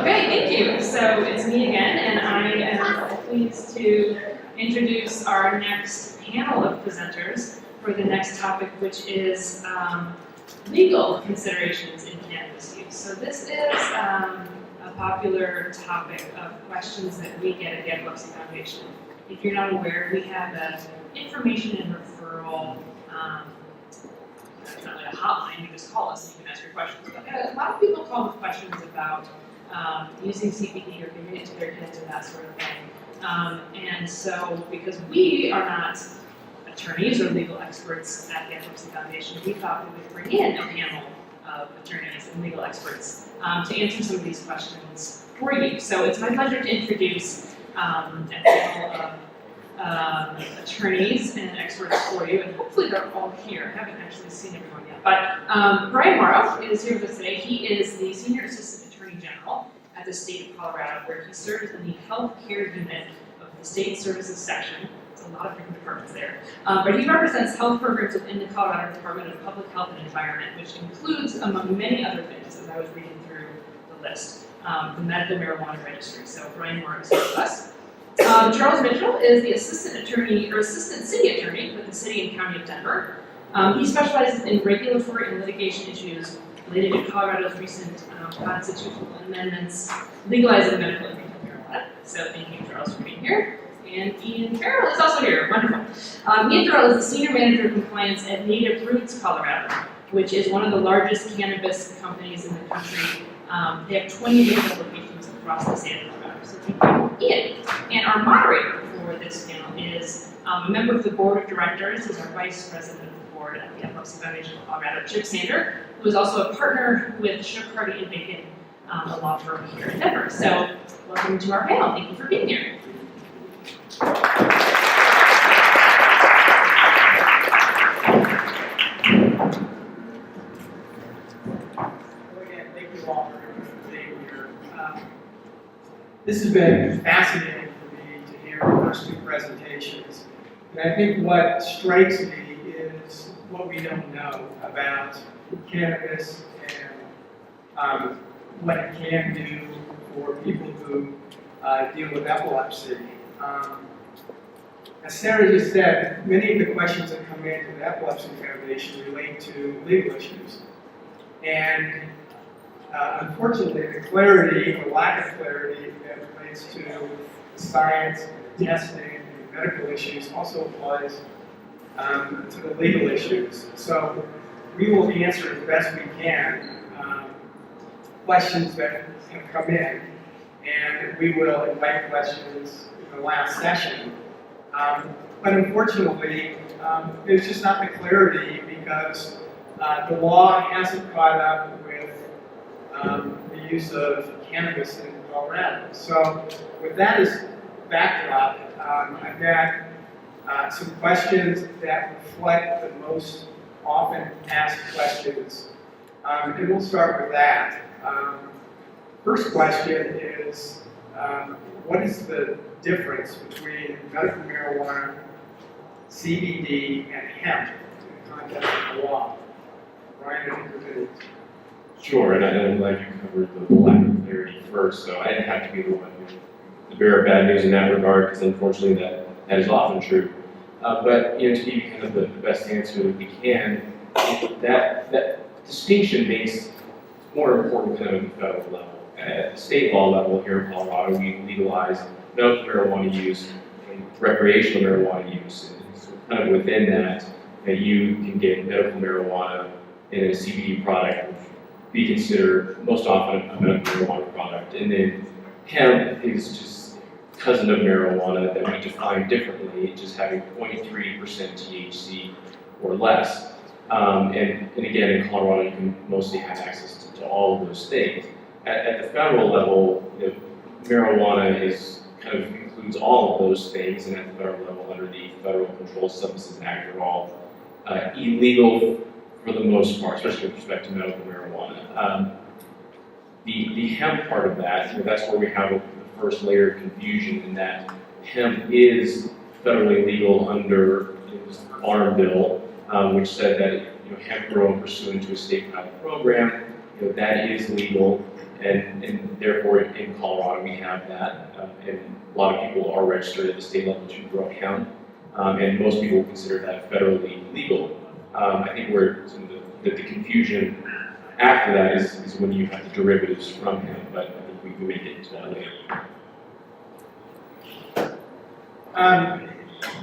Okay, thank you. So it's me again, and I am pleased to introduce our next panel of presenters for the next topic, which is legal considerations in cannabis use. So this is a popular topic of questions that we get at the Epilepsy Foundation. If you're not aware, we have an information and referral it's not like a hotline, you just call us and you can ask your questions. But a lot of people call with questions about using CBD or giving it to their kids or that sort of thing. And so, because we are not attorneys or legal experts at the Epilepsy Foundation, we thought we would bring in a panel of attorneys and legal experts to answer some of these questions for you. So it's my pleasure to introduce a panel of attorneys and experts for you, and hopefully they're all here. I haven't actually seen everyone yet, but Brian Morrow is here with us today. He is the Senior Assistant Attorney General at the State of Colorado, where he serves in the Health Care Unit of the State Services Section. It's a lot of different departments there. But he represents health programs within the Colorado Department of Public Health and Environment, which includes, among many other things, as I was reading through the list, the medical marijuana registry. So Brian Morrow is here with us. Charles Mitchell is the assistant city attorney with the city and county of Denver. He specializes in regulatory and litigation issues related to Colorado's recent constitutional amendments legalizing medical and retail marijuana. So thank you, Charles, for being here. And Ian Farrell is also here. Wonderful. Ian Farrell is the senior manager of compliance at Native Roots Colorado, which is one of the largest cannabis companies in the country. They have 20 different locations across the state of Colorado. So thank you, Ian. And our moderator for this panel is a member of the board of directors. He's our vice president of the board at the Epilepsy Foundation of Colorado, Chip Sander, who is also a partner with Shook, Hardy and Bacon, a law firm here in Denver. So welcome to our panel. Thank you for being here. Thank you all for being here. This has been fascinating for me to hear the first two presentations. And I think what strikes me is what we don't know about cannabis and what it can do for people who deal with epilepsy. As Sarah just said, many of the questions that come into the Epilepsy Foundation relate to legal issues. And unfortunately, the clarity or lack of clarity that relates to the science, and testing, and medical issues also applies to the legal issues. So we will answer as best we can questions that have come in, and we will invite questions in the last session. But unfortunately, there's just not the clarity because the law hasn't caught up with the use of cannabis in Colorado. So with that as backdrop, I've got some questions that reflect the most often asked questions. And we'll start with that. First question is, what is the difference between medical marijuana, CBD, and hemp in the context of the law? Brian, I think you're good. Sure, and I'm glad you covered the lack of clarity first, so I didn't have to be the one to bear bad news in that regard, because unfortunately that is often true. But to give you kind of the best answer that we can, that distinction makes more important kind of at the federal level. At the state law level here in Colorado, we legalize medical marijuana use and recreational marijuana use. And so kind of within that, you can get medical marijuana in a CBD product, which we consider most often a medical marijuana product. And then hemp is just cousin of marijuana that we define differently, just having 0.3% THC or less. And again, in Colorado, you can mostly have access to all of those things. At the federal level, marijuana kind of includes all of those things, and at the federal level, under the Federal Controlled Substances Act, are all illegal for the most part, especially with respect to medical marijuana. The hemp part of that, that's where we have the first layer of confusion, in that hemp is federally legal under the Farm Bill, which said that hemp grown pursuant to a state pilot program, that is legal. and therefore in Colorado we have that, and a lot of people are registered at the state level to grow a hemp, and most people consider that federally legal. I think where some of the confusion after that is when you have the derivatives from hemp, but I think we may get into that later.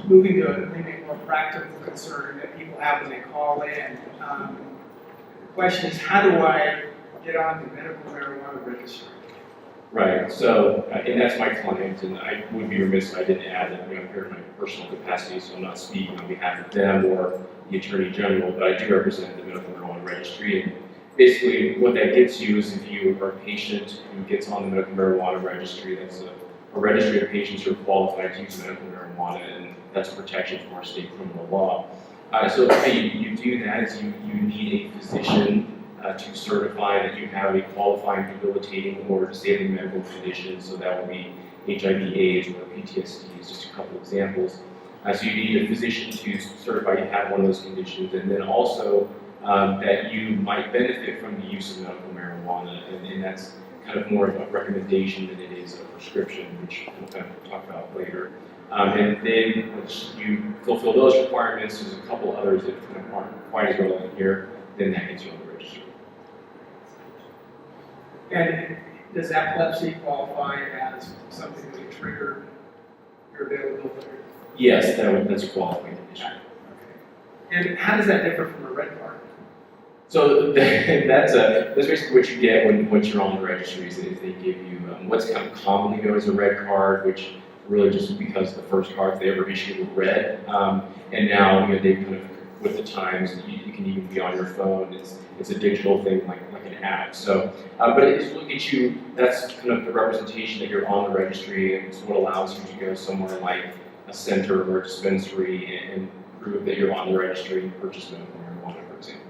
Moving to maybe a more practical concern that people have when they call in. The question is, how do I get on the medical marijuana registry? Right, so, and that's my client, and I would be remiss if I didn't add that, I'm here in my personal capacity, so I'm not speaking on behalf of them or the Attorney General, but I do represent the medical marijuana registry. And basically, what that gets you is if you are a patient who gets on the medical marijuana registry, that's a registry of patients who are qualified to use medical marijuana, and that's a protection from our state criminal law. So the way you do that is you need a physician to certify that you have a qualifying debilitating or disabling medical condition, so that would be HIV/AIDS or PTSD is just a couple examples. So you need a physician to certify you have one of those conditions, and then also that you might benefit from the use of medical marijuana, and that's kind of more of a recommendation than it is a prescription, which we'll kind of talk about later. And then once you fulfill those requirements, there's a couple others that kind of aren't quite as relevant here, then that gets you on the registry. And does epilepsy qualify as something that would trigger your availability? Yes, that's a qualifying condition. Okay. And how does that differ from a red card? So that's basically what you get once you're on the registry is they give you what's kind of commonly known as a red card, which really just because the first cards they ever issued were red, and now they kind of with the times you can even be on your phone. It's a digital thing like an app. So, but it's look at you. That's kind of the representation that you're on the registry, and it's what allows you to go somewhere like a center or a dispensary and prove that you're on the registry and purchase medical marijuana, for example.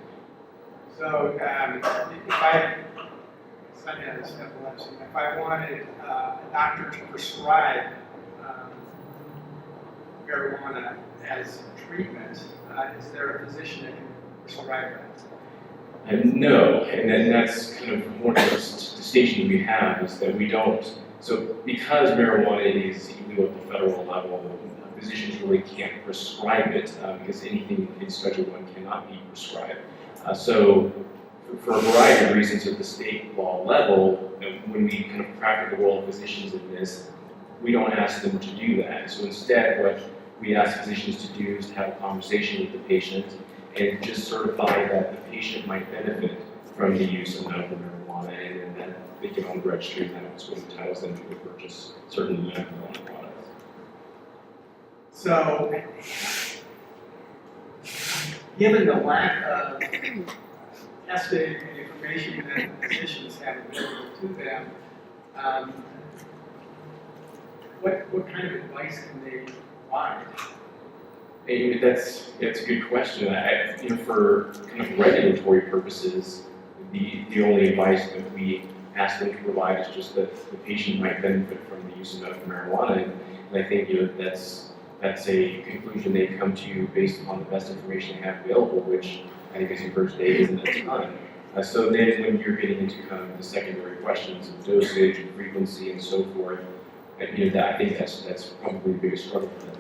So if I had epilepsy, if I wanted a doctor to prescribe marijuana as treatment, is there a physician that can prescribe that? And no, and then that's kind of one of the distinctions we have is that we don't. So because marijuana is illegal at the federal level, physicians really can't prescribe it because anything in Schedule 1 cannot be prescribed. So for a variety of reasons at the state law level, when we kind of practice the role of physicians in this, we don't ask them to do that. So instead, what we ask physicians to do is to have a conversation with the patient and just certify that the patient might benefit from the use of medical marijuana, and then they get on the registry, and that's what entitles them to purchase certain medical marijuana products. So, given the lack of testing and information that physicians have available to them, what kind of advice can they provide? Hey, that's a good question. For kind of regulatory purposes, the only advice that we ask them to provide is just that the patient might benefit from the use of medical marijuana, and I think that's a conclusion they come to based upon the best information they have available, which I think, as you heard today, isn't a ton. So then, when you're getting into kind of the secondary questions of dosage and frequency and so forth, I think that's probably the biggest struggle for them.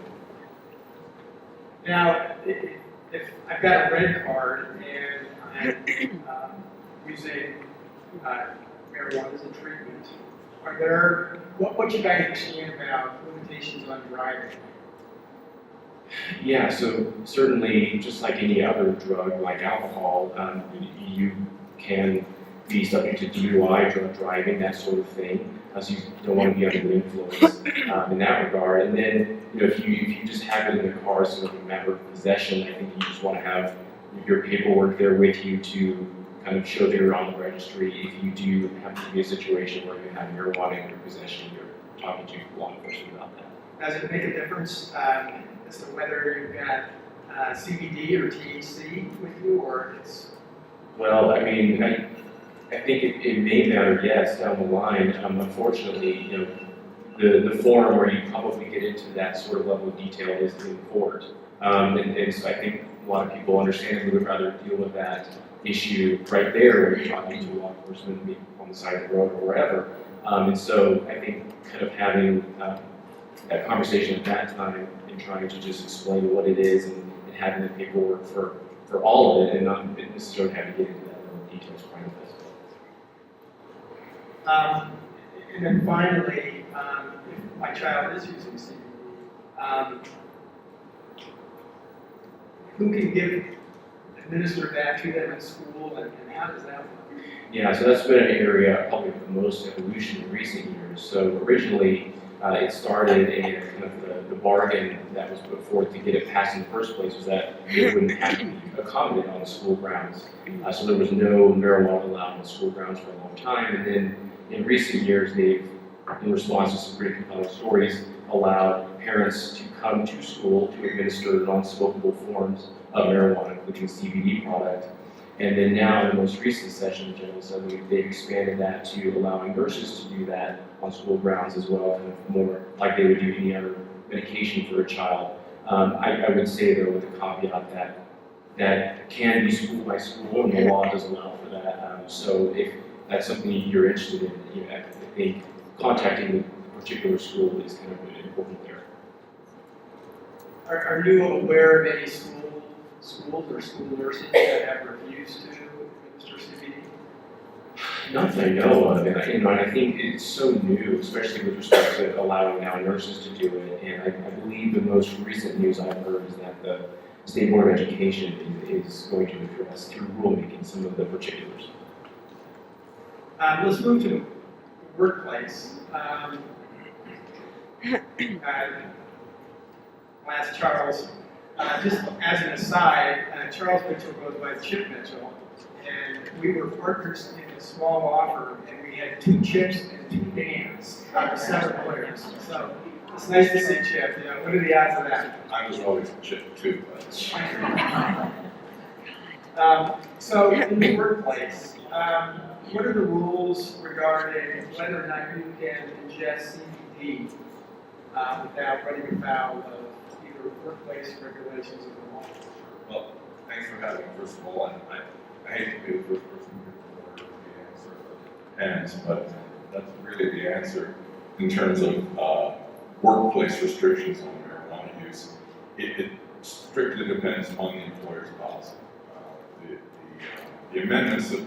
Now, if I've got a red card and I'm using marijuana as a treatment, what you guys understand about limitations on driving? Yeah, so certainly, just like any other drug, like alcohol, you can be subject to DUI, drug driving, that sort of thing. So you don't want to be under the influence in that regard. And then, if you just have it in the car, so it's a matter of possession, I think you just want to have your paperwork there with you to kind of show that you're on the registry. If you do happen to be a situation where you have marijuana in your possession, you're talking to law enforcement about that. Does it make a difference as to whether you've got CBD or THC with you, or it's? Well, I mean, I think it may matter, yes, down the line. Unfortunately, the forum where you probably get into that sort of level of detail is in court. And so I think a lot of people understand we would rather deal with that issue right there when you're talking to law enforcement, maybe on the side of the road or wherever. And so I think kind of having that conversation at that time and trying to just explain what it is and having the paperwork for all of it and not necessarily having to get into that level of detail is part of this. And then finally, if my child is using CBD, who can administer that to them at school, and how does that work? Yeah, so that's been an area probably of the most evolution in recent years. So originally, it started in kind of the bargain that was put forth to get it passed in the first place was that it wouldn't have to be accommodated on school grounds. So there was no marijuana allowed on school grounds for a long time, and then in recent years, they've, in response to some pretty compelling stories, allowed parents to come to school to administer non-smokable forms of marijuana, including CBD product. And then now, in the most recent session of General Assembly, they've expanded that to allowing nurses to do that on school grounds as well, kind of more like they would do any other medication for a child. I would say, though, with the caveat that can be school by school, and the law does allow for that. So if that's something you're interested in, I think contacting the particular school is kind of important there. Are you aware of any schools or school nurses that have refused to administer CBD? Not that I know of, and I think it's so new, especially with respect to allowing now nurses to do it. And I believe the most recent news I've heard is that the State Board of Education is going to address through rulemaking some of the particulars. Let's move to the workplace. I'll ask Charles, just as an aside, Charles Mitchell goes by Chip Mitchell, and we were partners in a small law firm, and we had 2 Chips and 2 Dans out of 7 lawyers. So it's nice to see Chip. What are the odds of that? I was always a Chip too. So in the workplace, what are the rules regarding whether or not you can ingest CBD without running afoul of either workplace regulations or the law? Well, thanks for having me, first of all. And I hate to be the first person to give the answer, but that's really the answer in terms of workplace restrictions on marijuana use. It strictly depends on the employer's policy. The amendments that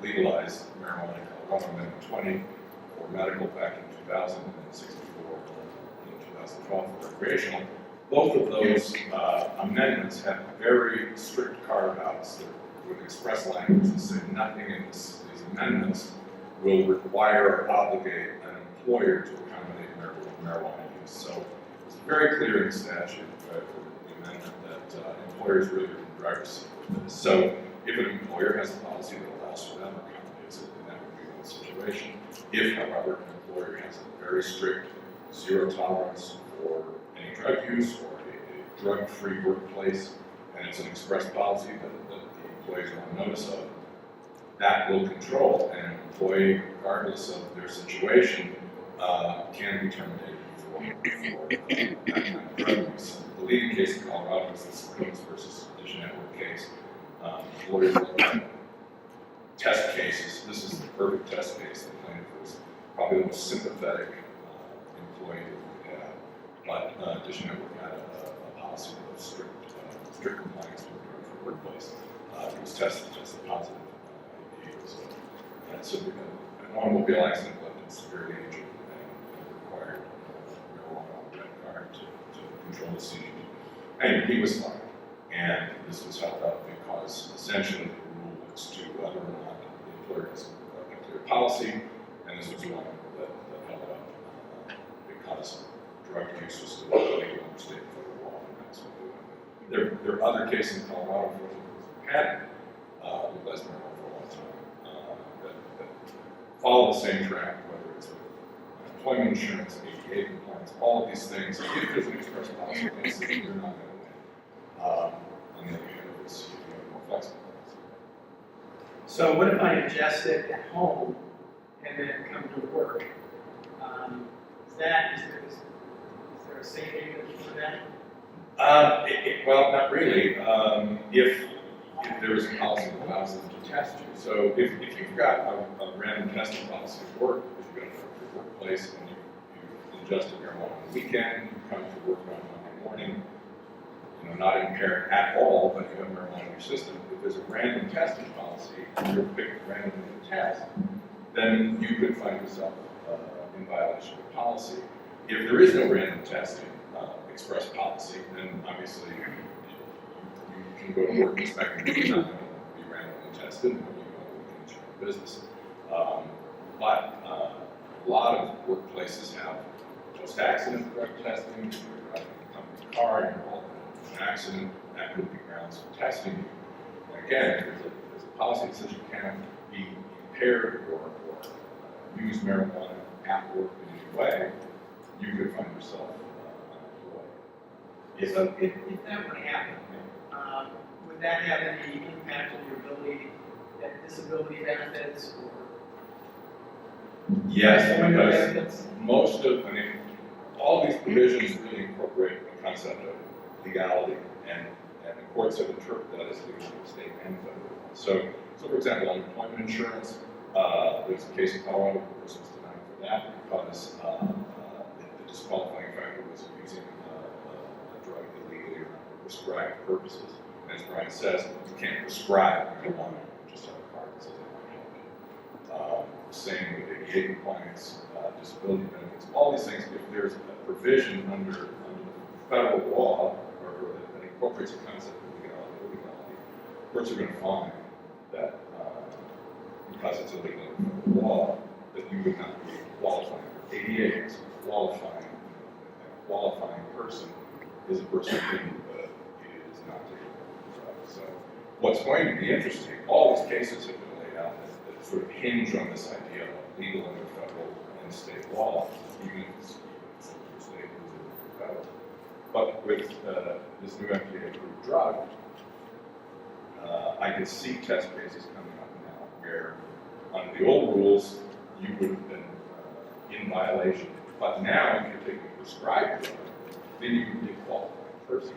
legalized marijuana in Colorado, Amendment 20 for medical back in 2000 and 64 in 2012 for recreational, both of those amendments have very strict carve-outs with express language that say nothing in these amendments will require or obligate an employer to accommodate marijuana use. So it's very clear in the statute, the amendment, that employers really are in the driver's seat with this. So if an employer has a policy that allows for them or accommodates it, then that would be one situation. If, however, an employer has a very strict zero tolerance for any drug use or a drug-free workplace, and it's an express policy that the employees are on notice of, that will control, and an employee, regardless of their situation, can be terminated for that kind of drug use. The leading case in Colorado is the Symposium versus Dish Network case. Lawyers look at test cases. This is the perfect test case. The plaintiff was probably the most sympathetic employee that we had, but Dish Network had a policy of strict compliance with the workplace. He was tested positive. He was an automobile accident left him severely injured and required marijuana on the red card to control the seizures. And he was fine. And this was held up because essentially the rule looks to whether or not the employer has a clear policy, and this was one that held up because drug use was still illegal under state and federal law, and that's what they went. There are other cases in Colorado where there had legalized marijuana for a long time that follow the same track, whether it's with employment insurance, ADA compliance, all of these things. If there's an express policy against it, you're not going to win. On the other hand, it's more flexible. So what if I ingest it at home and then come to work? Is there a safe haven for that? Well, not really. If if there is a policy that allows them to test you. So if you've got a random testing policy at work, if you've got a workplace and you ingested marijuana on the weekend, you come to work on Monday morning, not impaired at all, but you have marijuana in your system. If there's a random testing policy, and you're picked randomly to test, then you could find yourself in violation of policy. If there is no random testing express policy, then obviously you can go to work expecting that you're not going to be randomly tested, and you go into your business. But a lot of workplaces have post-accident drug testing. If you're driving a company car, you're involved in an accident, that could be grounds for testing you. And again, if there's a policy that says you can't be impaired or use marijuana at work in any way, you could find yourself unemployed. So if that were to happen, would that have any impact on your ability at disability benefits or Yes, because benefits? all these provisions really incorporate the concept of legality, and the courts have interpreted that as legal in state and federal. So for example, unemployment insurance, there's a case in Colorado where a person was denied for that because the disqualifying factor was using a drug illegally or for prescribed purposes. And as Brian says, you can't prescribe marijuana, you just have a card that says it might help you. Same with ADA compliance, disability benefits, all these things. If there's a provision under the federal law or that incorporates a concept of legality, courts are going to find that because it's illegal in federal law, that you would not be qualifying for ADA. So a qualifying person is a person who is not taking drugs. So what's going to be interesting, all these cases have been laid out that sort of hinge on this idea of legal under federal and state law, even if it's state and federal. But with this new FDA-approved drug, I can see test cases coming up now where, under the old rules, you would have been in violation. But now, if you're taking a prescribed drug, then you can be a qualified person.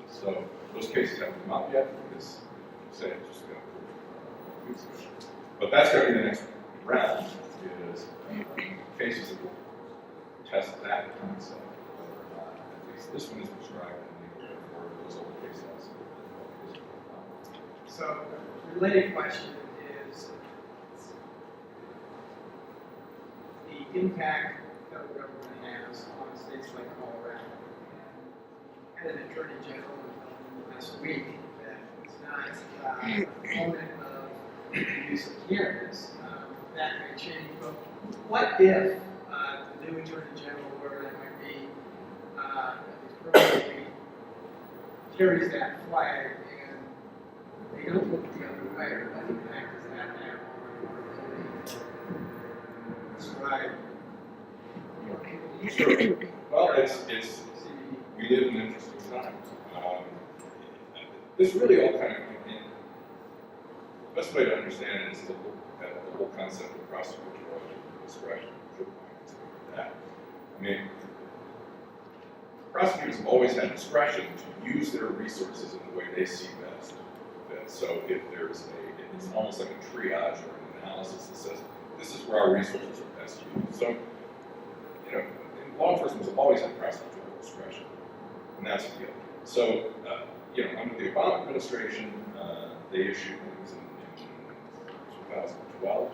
So those cases haven't come up yet because you say it's just going to use it. But that's going to be the next round, is cases that will test that concept, whether or not at least this one is prescribed and therefore those other cases. So the related question is the impact the federal government has on states like Colorado. And had an attorney general last week that is not a proponent of the use of cannabis. That may change, but what if the new attorney general, whoever that might be, permanently carries that flag and they don't look the other way? What impact does that have on prescribed? Sure. Well, we live in interesting times. This really all kind of, the best way to understand it is to look at the whole concept of prosecutorial discretion. That. I mean, prosecutors have always had discretion to use their resources in the way they see best. So if there's it's almost like a triage or an analysis that says, this is where our resources are best used. So, law enforcement has always had prosecutorial discretion, and that's the deal. So, under the Obama administration, they issued, it was in 2012,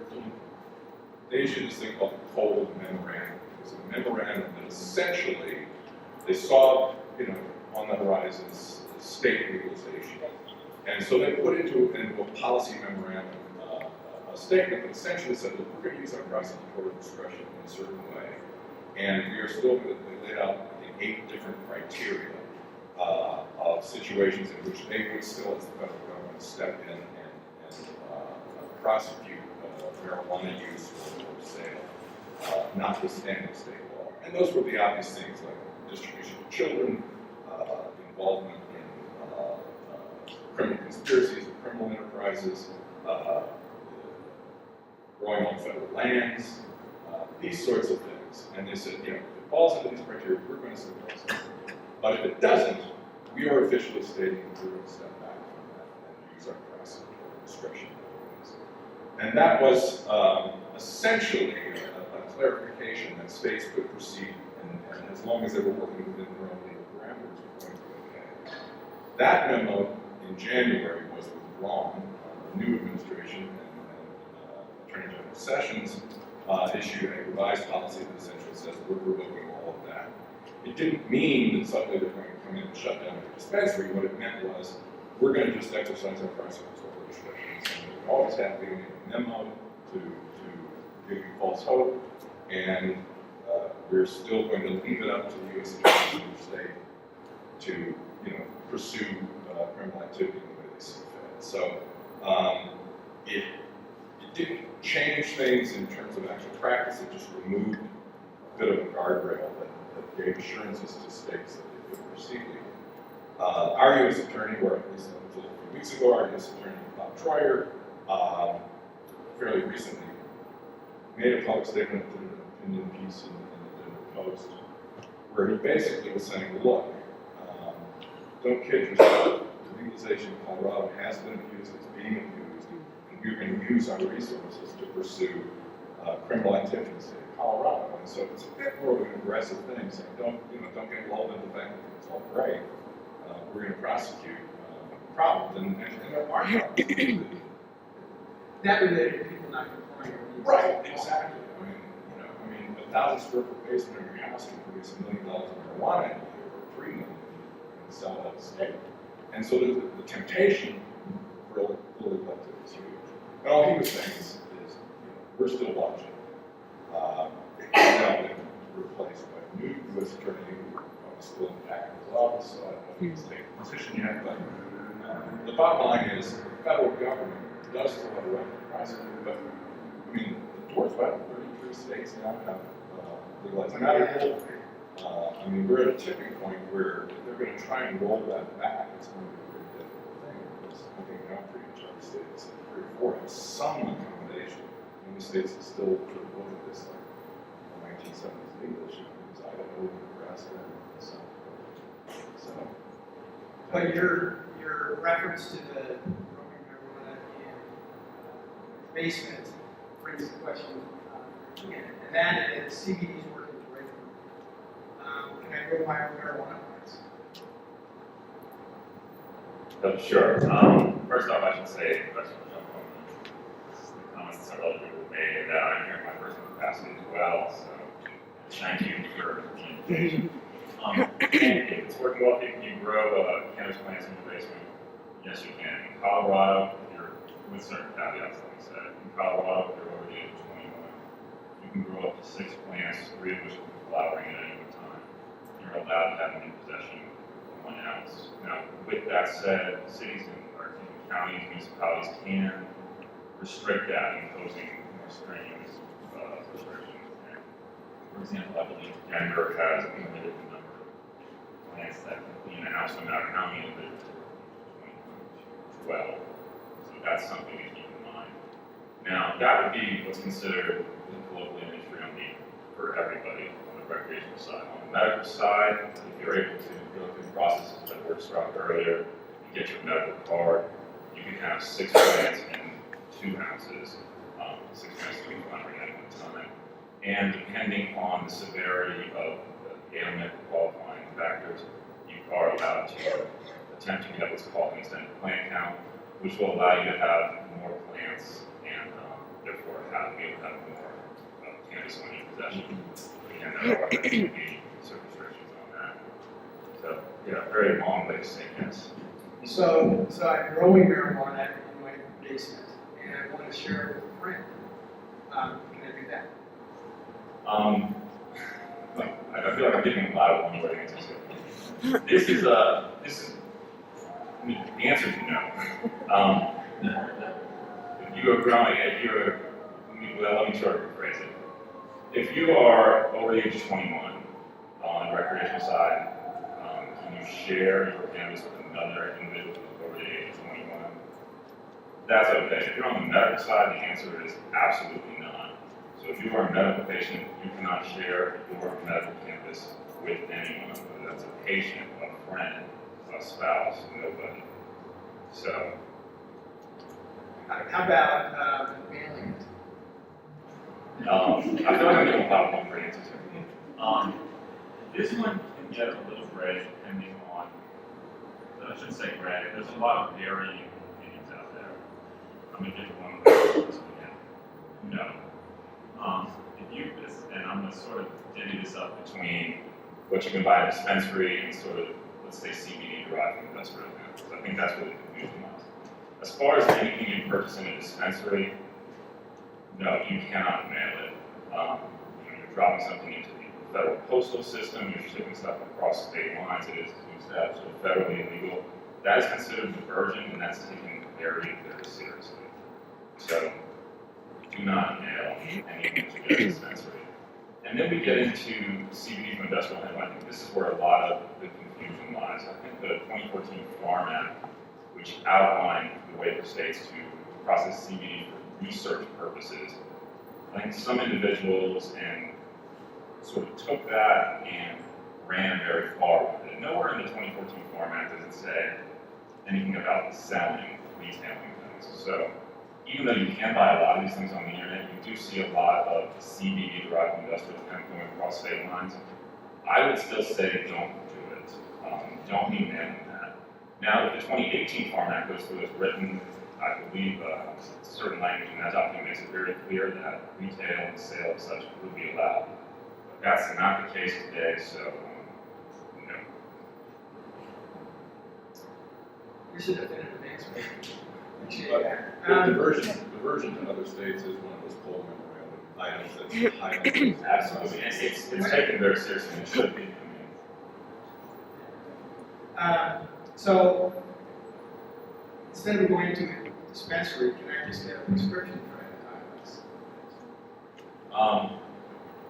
13, they issued this thing called the Cole Memorandum. It was a memorandum that essentially, they saw, on the horizons, state legalization. And so they put into a policy memorandum a statement that essentially said, look, we're going to use our prosecutorial discretion in a certain way. And we are still going to lay out, I think, 8 different criteria of situations in which they would still, as the federal government, step in and prosecute marijuana use or sale, notwithstanding state law. And those were the obvious things like distribution to children, involvement in criminal conspiracies and criminal enterprises, growing on federal lands, these sorts of things. And they said, if it falls into these criteria, we're going to suppress it. But if it doesn't, we are officially stating that we're going to step back from that. use our prosecutorial discretion. And that was essentially a clarification that states could proceed, and as long as they were working within their own legal parameters, were going to be okay. That memo in January was withdrawn. The new administration and Attorney General Sessions issued a revised policy that essentially says we're revoking all of that. It didn't mean that suddenly they're going to come in and shut down the dispensary. What it meant was we're going to just exercise our prosecutorial discretion. We always have been a memo to give you false hope, and we're still going to leave it up to the U.S. Attorney of the state to, pursue criminal activity in the way they see fit. So it didn't change things in terms of actual practice. It just removed a bit of a guardrail that gave assurances to states that they could proceed. Our U.S. Attorney, or at least until a few weeks ago, our U.S. Attorney, Bob Troyer, fairly recently made a public statement, did an opinion piece in the Denver Post, where he basically was saying, look, don't kid yourself. The legalization in Colorado has been abused, it's being abused, and we're going to use our resources to pursue criminal activity in the state of Colorado. And so it's a bit more of an aggressive thing, saying don't get lulled into the fact that it's all right. We're going to prosecute problems, and there are problems. That related to people not complying. Right, exactly. I mean, 1,000 square foot basement in your house can produce $1 million of marijuana in a year, or $3 million and sell it out of the state. And so the temptation for illegal activity is huge. And all he was saying is we're still watching. It's now been replaced by a new U.S. attorney who is still in the back of his office, so I don't know if he's taken a position yet, but the bottom line is the federal government does still have a right to prosecute, but I mean, the door's open. 33 states now have legalized medical. I mean, we're at a tipping point where if they're going to try and roll that back, it's going to be a very difficult thing. Because I think now pretty much every state, except 3 or 4, have some accommodation. Many states that still sort of look at this like the 1970s legal issue, because Idaho, Nebraska, and so. But your reference to the growing marijuana in basement brings the question again, and that is CBD is working great. Can I grow my own marijuana plants? Sure. First off, I should say, the comments that several other people made, and that I'm here in my personal capacity as well, so thank you for the invitation. And if it's working well, if you grow cannabis plants in your basement, yes, you can. In Colorado, with certain caveats, like I said, in Colorado, if you're over the age of 21, you can grow up to 6 plants, 3 of which will be flowering at any one time. You're allowed to have them in possession of 1 ounce. Now, with that said, cities and counties, municipalities can restrict that, imposing more strenuous restrictions. And for example, I believe Denver has a limited number of plants that can be in a house, no matter how many individuals, 12. So that's something to keep in mind. Now, that would be what's considered the local industry for everybody on the recreational side. On the medical side, if you're able to go through the processes that were described earlier, you get your medical card, you can have 6 plants and 2 ounces, 6 plants to be flowering at one time. And depending on the severity of the ailment qualifying factors, you are allowed to attempt to get what's called an extended plant count, which will allow you to have more plants and therefore be able to have more cannabis in your possession. Again, there are going to be certain restrictions on that. So, yeah, very long way to say yes. So I'm growing marijuana in my basement, and I want to share it with a friend. Can I do that? I feel like I'm giving a lot of one-word answers here. The answer is no. If you are growing, let me sort of rephrase it. If you are over the age of 21 on the recreational side, can you share your cannabis with another individual who's over the age of 21? That's okay. If you're on the medical side, the answer is absolutely not. So if you are a medical patient, you cannot share your medical cannabis with anyone, whether that's a patient, a friend, a spouse, nobody. So How about mailing it? I feel like I'm getting a lot of one answers here. This one can get a little gray depending on, I shouldn't say gray, there's a lot of varying opinions out there. I'm gonna give one of those again. No. If you, and I'm gonna sort of divvy this up between what you can buy at a dispensary and sort of, let's say, CBD derived from industrial cannabis. I think that's where the confusion lies. As far as anything you purchase in a dispensary, no, you cannot mail it. You're dropping something into the federal postal system, you're shipping stuff across state lines, it is sort of federally illegal. That is considered diversion, and that's taken very, very seriously. So, do not mail anything to the dispensary. And then we get into CBD from industrial hemp. I think this is where a lot of the confusion lies. I think the 2014 Farm Act, which outlined the way for states to process CBD for research purposes, I think some individuals and sort of took that and ran very far with it. Nowhere in the 2014 Farm Act does it say anything about selling, retailing things. So even though you can buy a lot of these things on the internet, you do see a lot of CBD derived industrial hemp going across state lines. I would still say don't do it. Don't be mailing that. Now, if the 2018 Farm Act goes through as written, I believe certain language in that document makes it very clear that retail and sale of such would be allowed. But that's not the case today, so no. Here's a definitive answer. But diversion to other states is one of those cold memory items that's highly. Absolutely, it's taken very seriously and it should be. So, instead of going to the dispensary, can I just get a prescription for antibiotics?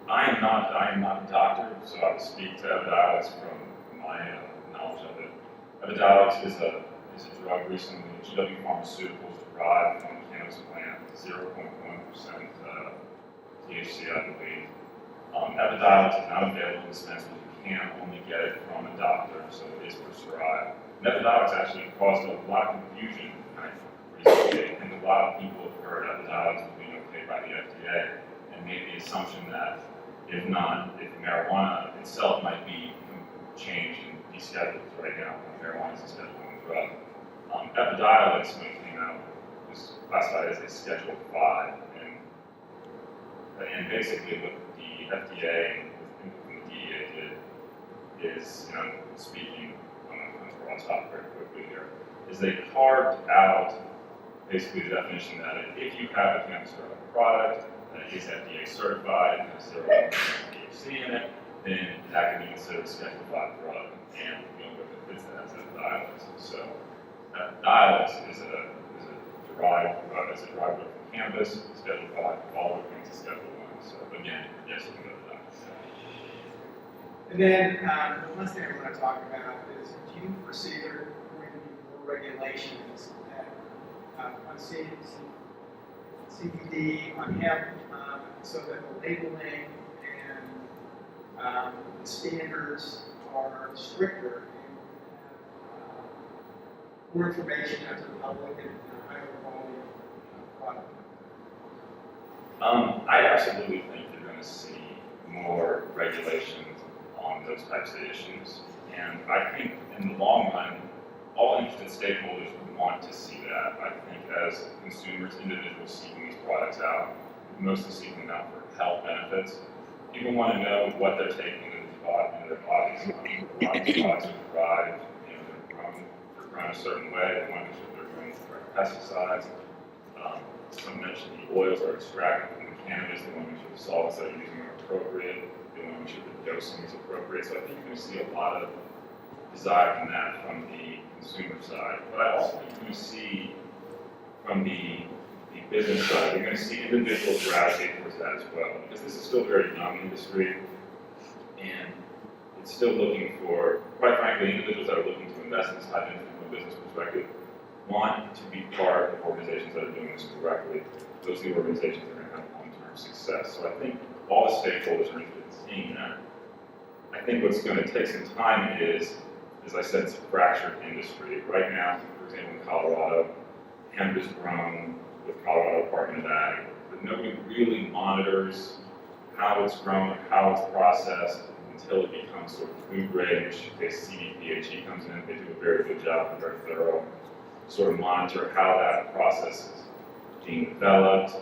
I am not a doctor, so I will speak to Epidiolex from my knowledge of it. Epidiolex is a drug recently, GW Pharmaceuticals derived from the cannabis plant, 0.1% THC, I believe. Epidiolex is not available in dispensaries. You can only get it from a doctor, so it is prescribed. And Epidiolex actually caused a lot of confusion recently, and a lot of people have heard Epidiolex was being okayed by the FDA, and made the assumption that if marijuana itself might be changed and descheduled right now, marijuana is a Schedule I drug. Epidiolex, when it came out, was classified as a Schedule V, and basically what the FDA and the DEA did is, speaking on a broad topic very quickly here, is they carved out basically the definition that if you have a cannabis product that is FDA certified and has 0% THC in it, then that can be considered a Schedule V drug, and what it fits that as Epidiolex. So Epidiolex is a derived drug from cannabis, Schedule V, all the things to Schedule I. So again, yes, you can go to that. And then the last thing I want to talk about is, do you foresee there going to be more regulations on CBD, on hemp, so that the labeling and the standards are stricter and more information out to the public and higher quality product? I absolutely think you're going to see more regulations on those types of issues. And I think in the long run, all interested stakeholders would want to see that. I think as consumers, individuals seeking these products out, mostly seeking them out for health benefits, people want to know what they're taking into their bodies. A lot of these products are derived, they're grown a certain way. They want to make sure they're grown with the right pesticides. Some mentioned the oils are extracted from the cannabis. They want to make sure the solids that they're using are appropriate. They want to make sure the dosing is appropriate. So I think you're going to see a lot of desire from that from the consumer side. But I also think you're going to see from the business side, you're going to see individuals gravitate towards that as well. Because this is still a very young industry, and it's still looking for, quite frankly, individuals that are looking to invest in this type of industry from a business perspective want to be part of organizations that are doing this correctly. Those are the organizations that are going to have long-term success. So I think all the stakeholders are interested in seeing that. I think what's going to take some time is, as I said, it's a fractured industry. Right now, for example, in Colorado, hemp is grown with Colorado Department of Ag, but nobody really monitors how it's grown, how it's processed, until it becomes sort of food grade, in which case CDPHE comes in. They do a very good job, very thorough, sort of monitor how that process is being developed.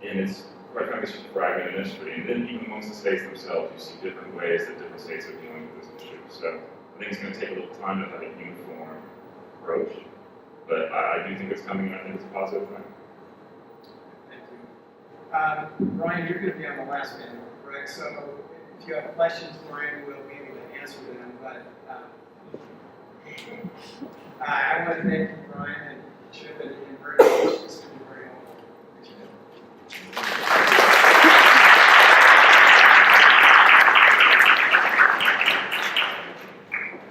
And it's, quite frankly, it's just a fragmented industry. And then even amongst the states themselves, you see different ways that different states are dealing with this issue. So I think it's going to take a little time to have a uniform approach. But I do think it's coming, and I think it's a positive thing. Thank you. Brian, you're going to be on the last panel, correct? So if you have questions, Brian will be able to answer them. But I want to thank you, Brian,